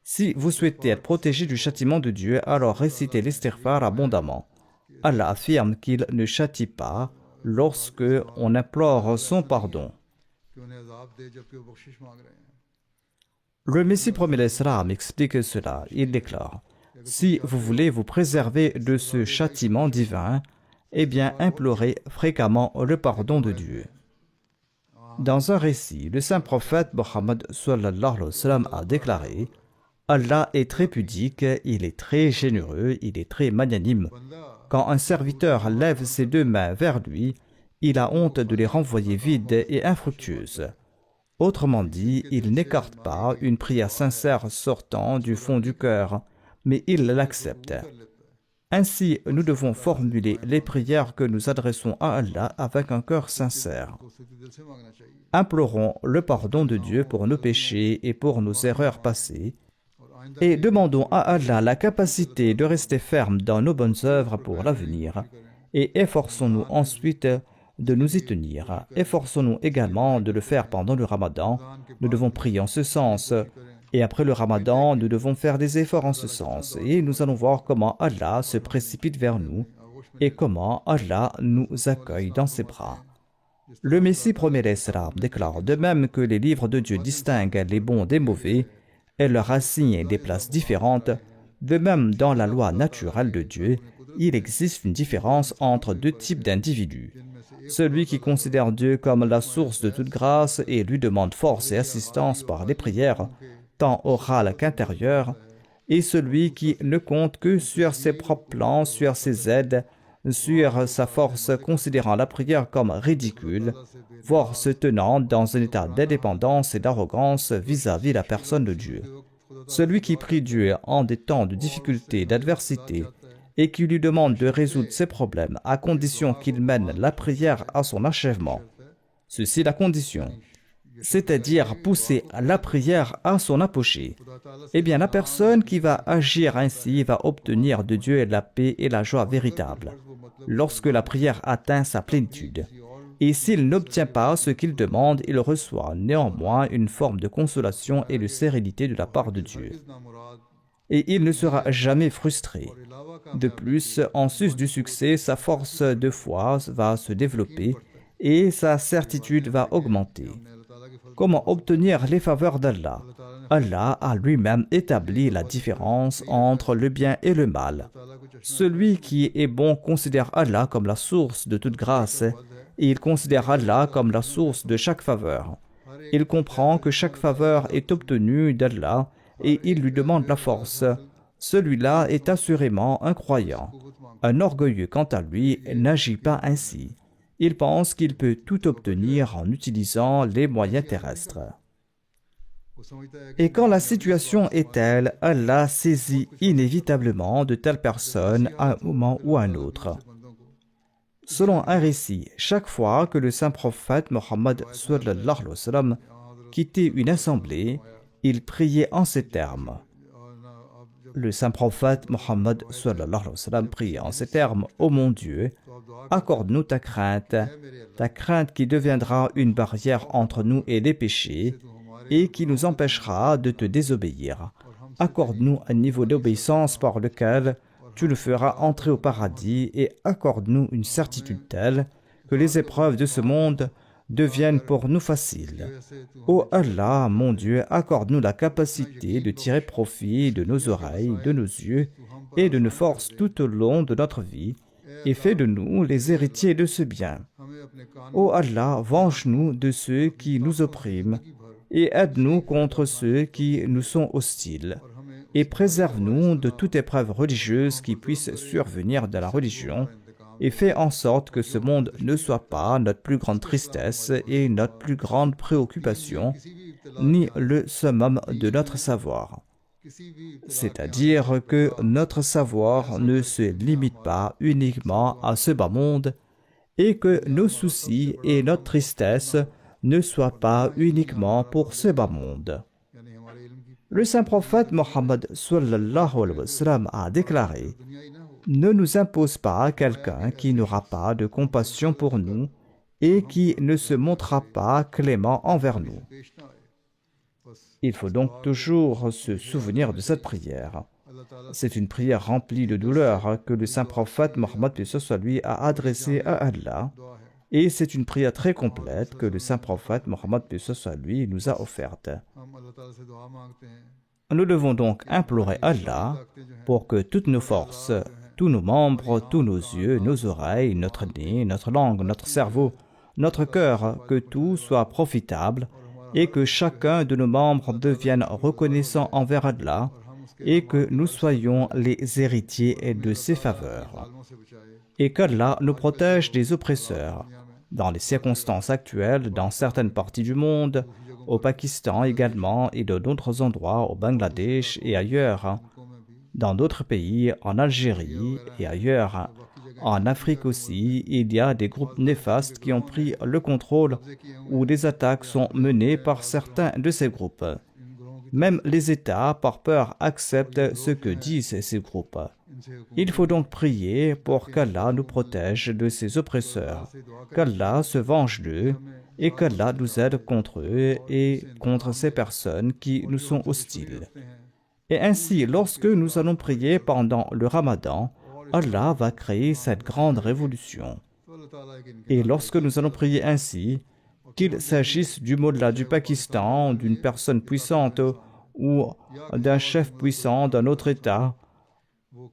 si vous souhaitez être protégé du châtiment de Dieu, alors récitez l'istighfar abondamment. Allah affirme qu'il ne châtie pas lorsque on implore son pardon. Le Messie promet l'Islam explique cela. Il déclare « Si vous voulez vous préserver de ce châtiment divin, eh bien implorez fréquemment le pardon de Dieu. » Dans un récit, le saint prophète Mohammed sallallahu alayhi wa sallam a déclaré « Allah est très pudique, il est très généreux, il est très magnanime. Quand un serviteur lève ses deux mains vers lui, il a honte de les renvoyer vides et infructueuses. » Autrement dit, il n'écarte pas une prière sincère sortant du fond du cœur, mais il l'accepte. Ainsi, nous devons formuler les prières que nous adressons à Allah avec un cœur sincère. Implorons le pardon de Dieu pour nos péchés et pour nos erreurs passées, et demandons à Allah la capacité de rester ferme dans nos bonnes œuvres pour l'avenir, et efforçons-nous ensuite de nous y tenir. Efforçons-nous également de le faire pendant le Ramadan. Nous devons prier en ce sens. Et après le Ramadan, nous devons faire des efforts en ce sens. Et nous allons voir comment Allah se précipite vers nous et comment Allah nous accueille dans ses bras. Le Messie promet l'Islam déclare de même que les livres de Dieu distinguent les bons des mauvais et leur assignent des places différentes, de même dans la loi naturelle de Dieu, il existe une différence entre deux types d'individus. Celui qui considère Dieu comme la source de toute grâce et lui demande force et assistance par les prières, tant orales qu'intérieures, et celui qui ne compte que sur ses propres plans, sur ses aides, sur sa force, considérant la prière comme ridicule, voire se tenant dans un état d'indépendance et d'arrogance vis-à-vis la personne de Dieu. Celui qui prie Dieu en des temps de difficulté et d'adversité, et qui lui demande de résoudre ses problèmes à condition qu'il mène la prière à son achèvement. Ceci est la condition, c'est-à-dire pousser la prière à son apogée. Eh bien, la personne qui va agir ainsi va obtenir de Dieu la paix et la joie véritable, lorsque la prière atteint sa plénitude. Et s'il n'obtient pas ce qu'il demande, il reçoit néanmoins une forme de consolation et de sérénité de la part de Dieu. Et il ne sera jamais frustré. De plus, en sus du succès, sa force de foi va se développer et sa certitude va augmenter. Comment obtenir les faveurs d'Allah? Allah a lui-même établi la différence entre le bien et le mal. Celui qui est bon considère Allah comme la source de toute grâce et il considère Allah comme la source de chaque faveur. Il comprend que chaque faveur est obtenue d'Allah et il lui demande la force. Celui-là est assurément un croyant. Un orgueilleux, quant à lui, n'agit pas ainsi. Il pense qu'il peut tout obtenir en utilisant les moyens terrestres. Et quand la situation est telle, Allah saisit inévitablement de telles personnes à un moment ou à un autre. Selon un récit, chaque fois que le saint prophète Mohammed sallallahu alayhi wa sallam quittait une assemblée, il priait en ces termes. Le saint prophète Mohammed sallallahu alayhi wa sallam priait en ces termes: Ô mon Dieu, accorde-nous ta crainte qui deviendra une barrière entre nous et les péchés et qui nous empêchera de te désobéir. Accorde-nous un niveau d'obéissance par lequel tu nous feras entrer au paradis et accorde-nous une certitude telle que les épreuves de ce monde deviennent pour nous faciles. Ô Allah, mon Dieu, accorde-nous la capacité de tirer profit de nos oreilles, de nos yeux et de nos forces tout au long de notre vie et fais de nous les héritiers de ce bien. Ô Allah, venge-nous de ceux qui nous oppriment et aide-nous contre ceux qui nous sont hostiles et préserve-nous de toute épreuve religieuse qui puisse survenir de la religion et fais en sorte que ce monde ne soit pas notre plus grande tristesse et notre plus grande préoccupation, ni le summum de notre savoir. C'est-à-dire que notre savoir ne se limite pas uniquement à ce bas monde et que nos soucis et notre tristesse ne soient pas uniquement pour ce bas monde. Le saint prophète Mohammed sallallahu alayhi wa sallam a déclaré: ne nous impose pas quelqu'un qui n'aura pas de compassion pour nous et qui ne se montrera pas clément envers nous. Il faut donc toujours se souvenir de cette prière. C'est une prière remplie de douleur que le saint prophète Mohammed lui a adressée à Allah, et c'est une prière très complète que le saint prophète Mohammed lui nous a offerte. Nous devons donc implorer Allah pour que toutes nos forces, tous nos membres, tous nos yeux, nos oreilles, notre nez, notre langue, notre cerveau, notre cœur, que tout soit profitable et que chacun de nos membres devienne reconnaissant envers Allah et que nous soyons les héritiers de ses faveurs. Et qu'Allah nous protège des oppresseurs. Dans les circonstances actuelles, dans certaines parties du monde, au Pakistan également et dans d'autres endroits, au Bangladesh et ailleurs, dans d'autres pays, en Algérie et ailleurs, en Afrique aussi, il y a des groupes néfastes qui ont pris le contrôle où des attaques sont menées par certains de ces groupes. Même les États, par peur, acceptent ce que disent ces groupes. Il faut donc prier pour qu'Allah nous protège de ces oppresseurs, qu'Allah se venge d'eux et qu'Allah nous aide contre eux et contre ces personnes qui nous sont hostiles. Et ainsi, lorsque nous allons prier pendant le Ramadan, Allah va créer cette grande révolution. Et lorsque nous allons prier ainsi, qu'il s'agisse du Mollah du Pakistan, d'une personne puissante ou d'un chef puissant d'un autre État,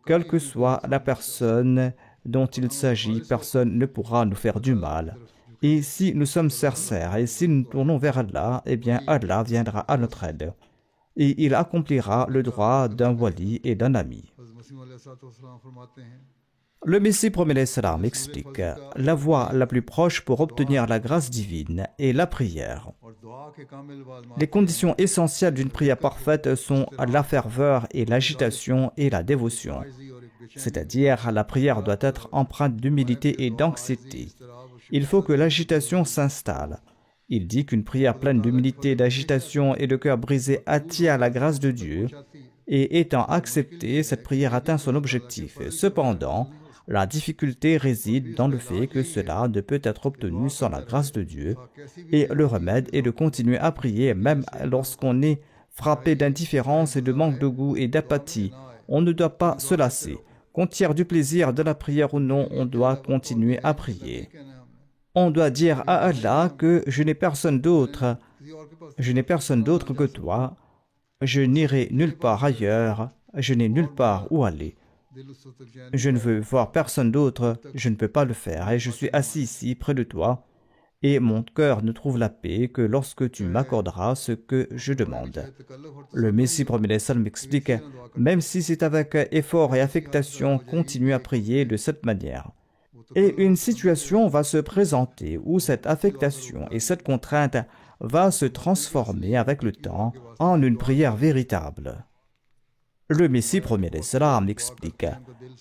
quelle que soit la personne dont il s'agit, personne ne pourra nous faire du mal. Et si nous sommes sincères et si nous tournons vers Allah, eh bien Allah viendra à notre aide. Et il accomplira le droit d'un wali et d'un ami. Le Messie premier salam explique: la voie la plus proche pour obtenir la grâce divine est la prière. Les conditions essentielles d'une prière parfaite sont la ferveur et l'agitation et la dévotion. C'est-à-dire, la prière doit être empreinte d'humilité et d'anxiété. Il faut que l'agitation s'installe. Il dit qu'une prière pleine d'humilité, d'agitation et de cœur brisé attire la grâce de Dieu, et étant acceptée, cette prière atteint son objectif. Cependant, la difficulté réside dans le fait que cela ne peut être obtenu sans la grâce de Dieu, et le remède est de continuer à prier même lorsqu'on est frappé d'indifférence et de manque de goût et d'apathie. On ne doit pas se lasser. Qu'on tire du plaisir de la prière ou non, on doit continuer à prier. On doit dire à Allah que je n'ai personne d'autre que toi, je n'irai nulle part ailleurs, je n'ai nulle part où aller. Je ne veux voir personne d'autre, je ne peux pas le faire, et je suis assis ici près de toi, et mon cœur ne trouve la paix que lorsque tu m'accorderas ce que je demande. Le Messie premier salam m'explique: même si c'est avec effort et affectation, continue à prier de cette manière. Et une situation va se présenter où cette affectation et cette contrainte va se transformer avec le temps en une prière véritable. Le Messie premier salam explique: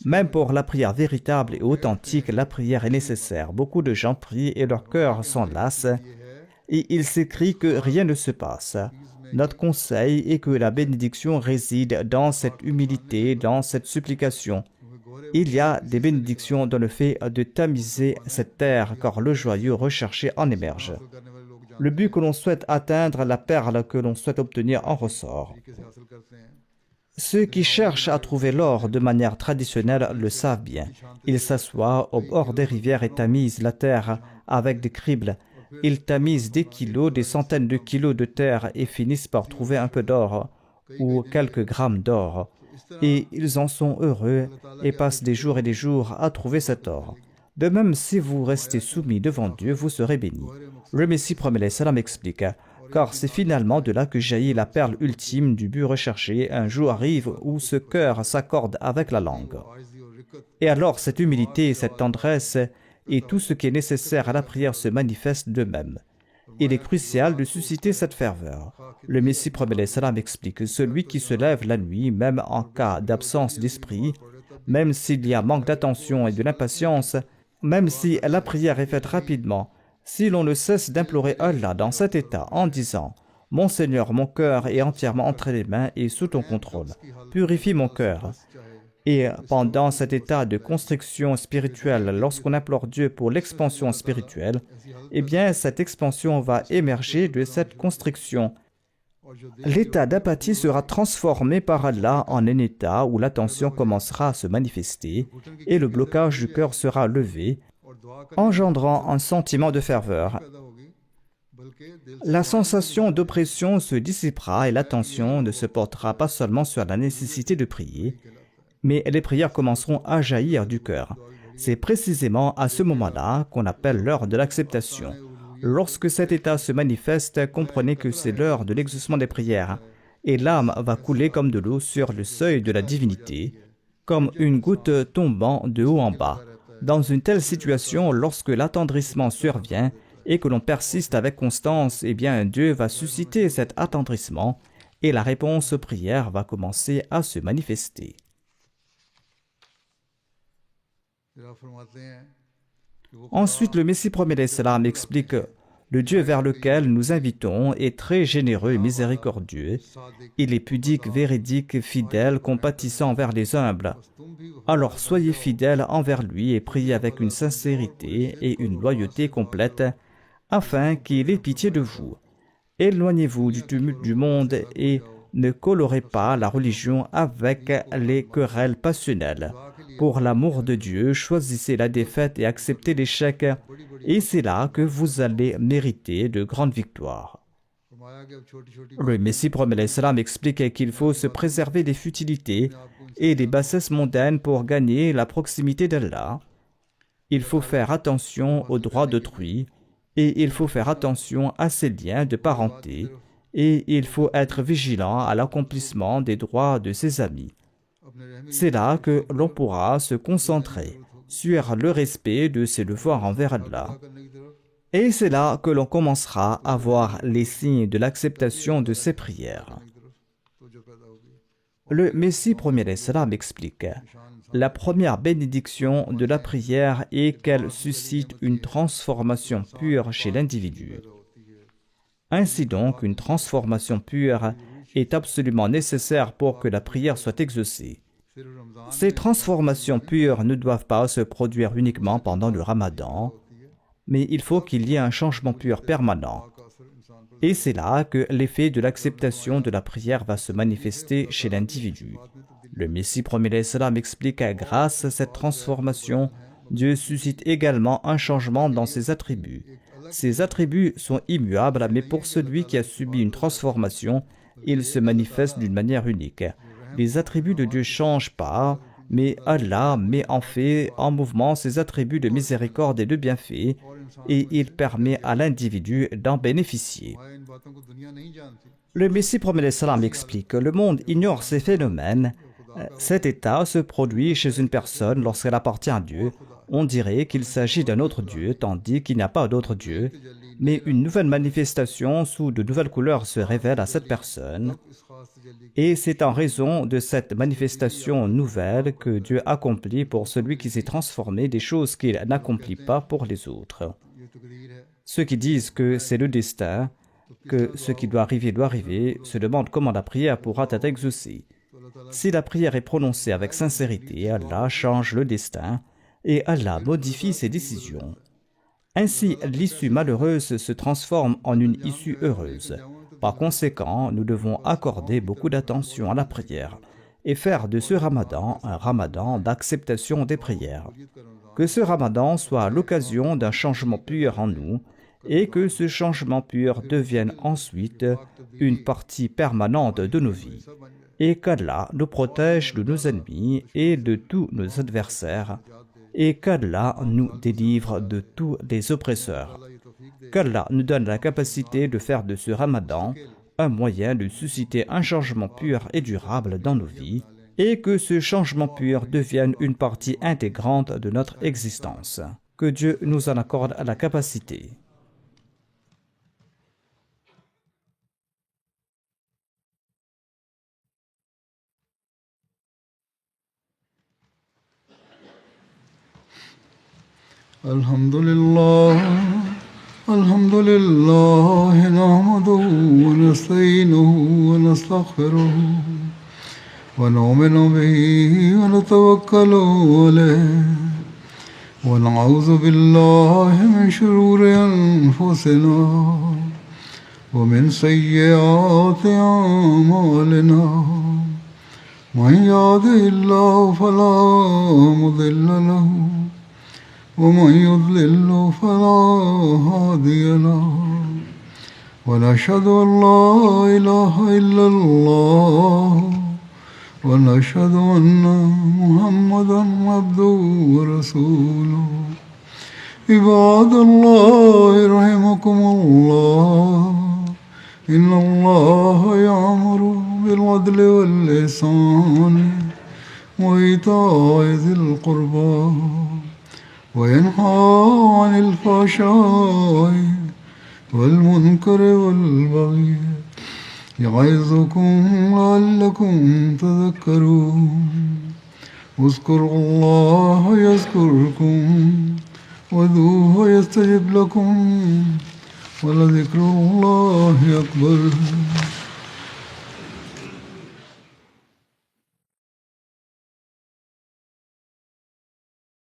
même pour la prière véritable et authentique, la prière est nécessaire. Beaucoup de gens prient et leur cœur s'enlace et ils s'écrient que rien ne se passe. Notre conseil est que la bénédiction réside dans cette humilité, dans cette supplication. Il y a des bénédictions dans le fait de tamiser cette terre, car le joyeux recherché en émerge. Le but que l'on souhaite atteindre, la perle que l'on souhaite obtenir en ressort. Ceux qui cherchent à trouver l'or de manière traditionnelle le savent bien. Ils s'assoient au bord des rivières et tamisent la terre avec des cribles. Ils tamisent des kilos, des centaines de kilos de terre et finissent par trouver un peu d'or ou quelques grammes d'or. Et ils en sont heureux et passent des jours et des jours à trouver cet or. De même, si vous restez soumis devant Dieu, vous serez bénis. Le Messie promet salam explique, car c'est finalement de là que jaillit la perle ultime du but recherché. Un jour arrive où ce cœur s'accorde avec la langue. Et alors cette humilité, cette tendresse et tout ce qui est nécessaire à la prière se manifeste d'eux-mêmes. Il est crucial de susciter cette ferveur. Le Messie promet salam explique que celui qui se lève la nuit, même en cas d'absence d'esprit, même s'il y a manque d'attention et de l'impatience, même si la prière est faite rapidement, si l'on ne cesse d'implorer Allah dans cet état en disant « Mon Seigneur, mon cœur est entièrement entre les mains et sous ton contrôle. Purifie mon cœur. » Et pendant cet état de constriction spirituelle, lorsqu'on implore Dieu pour l'expansion spirituelle, eh bien cette expansion va émerger de cette constriction. L'état d'apathie sera transformé par Allah en un état où l'attention commencera à se manifester et le blocage du cœur sera levé, engendrant un sentiment de ferveur. La sensation d'oppression se dissipera et l'attention ne se portera pas seulement sur la nécessité de prier, mais les prières commenceront à jaillir du cœur. C'est précisément à ce moment-là qu'on appelle l'heure de l'acceptation. Lorsque cet état se manifeste, comprenez que c'est l'heure de l'exaucement des prières, et l'âme va couler comme de l'eau sur le seuil de la divinité, comme une goutte tombant de haut en bas. Dans une telle situation, lorsque l'attendrissement survient et que l'on persiste avec constance, eh bien Dieu va susciter cet attendrissement et la réponse aux prières va commencer à se manifester. Ensuite, le Messie promet salam explique le Dieu vers lequel nous invitons est très généreux et miséricordieux. Il est pudique, véridique, fidèle, compatissant envers les humbles. Alors soyez fidèles envers lui et priez avec une sincérité et une loyauté complète afin qu'il ait pitié de vous. Éloignez-vous du tumulte du monde et ne colorez pas la religion avec les querelles passionnelles. Pour l'amour de Dieu, choisissez la défaite et acceptez l'échec, et c'est là que vous allez mériter de grandes victoires. Le Messie promet salam explique qu'il faut se préserver des futilités et des bassesses mondaines pour gagner la proximité d'Allah. Il faut faire attention aux droits d'autrui, et il faut faire attention à ses liens de parenté, et il faut être vigilant à l'accomplissement des droits de ses amis. C'est là que l'on pourra se concentrer sur le respect de ses devoirs envers Allah. Et c'est là que l'on commencera à voir les signes de l'acceptation de ses prières. Le Messie premier salam explique la première bénédiction de la prière est qu'elle suscite une transformation pure chez l'individu. Ainsi donc, une transformation pure est absolument nécessaire pour que la prière soit exaucée. Ces transformations pures ne doivent pas se produire uniquement pendant le Ramadan, mais il faut qu'il y ait un changement pur permanent. Et c'est là que l'effet de l'acceptation de la prière va se manifester chez l'individu. Le Messie premier salam explique que grâce à cette transformation, Dieu suscite également un changement dans ses attributs. Ces attributs sont immuables, mais pour celui qui a subi une transformation, ils se manifestent d'une manière unique. Les attributs de Dieu ne changent pas, mais Allah met en mouvement ses attributs de miséricorde et de bienfait, et il permet à l'individu d'en bénéficier. Le Messie promet salam explique que le monde ignore ces phénomènes. Cet état se produit chez une personne lorsqu'elle appartient à Dieu. On dirait qu'il s'agit d'un autre Dieu, tandis qu'il n'y a pas d'autre Dieu. Mais une nouvelle manifestation sous de nouvelles couleurs se révèle à cette personne. Et c'est en raison de cette manifestation nouvelle que Dieu accomplit pour celui qui s'est transformé des choses qu'il n'accomplit pas pour les autres. Ceux qui disent que c'est le destin, que ce qui doit arriver, se demande comment la prière pourra être exaucée. Si la prière est prononcée avec sincérité, Allah change le destin et Allah modifie ses décisions. Ainsi, l'issue malheureuse se transforme en une issue heureuse. Par conséquent, nous devons accorder beaucoup d'attention à la prière et faire de ce ramadan un ramadan d'acceptation des prières. Que ce ramadan soit l'occasion d'un changement pur en nous et que ce changement pur devienne ensuite une partie permanente de nos vies. Et qu'Allah nous protège de nos ennemis et de tous nos adversaires, et qu'Allah nous délivre de tous les oppresseurs. Qu'Allah nous donne la capacité de faire de ce ramadan un moyen de susciter un changement pur et durable dans nos vies, et que ce changement pur devienne une partie intégrante de notre existence. Que Dieu nous en accorde la capacité. الحمد لله نحمده ونستعينه ونستغفره ونؤمن به ونتوكل عليه ونعوذ بالله من شرور أنفسنا ومن سيئات أعمالنا من يهده الله فلا مضل له ومن يضلل فلا هادي له ونشهد أن لا إله إلا الله ونشهد أن محمدا عبده ورسوله عباد الله رحمكم الله إن الله يأمر بالعدل والإحسان وإيتاء ذي القربى وينهى عن الفحشاء والمنكر والبغي يعظكم لعلكم تذكرون اذكروا الله يذكركم وادعوه يستجب لكم ولذكر الله أكبر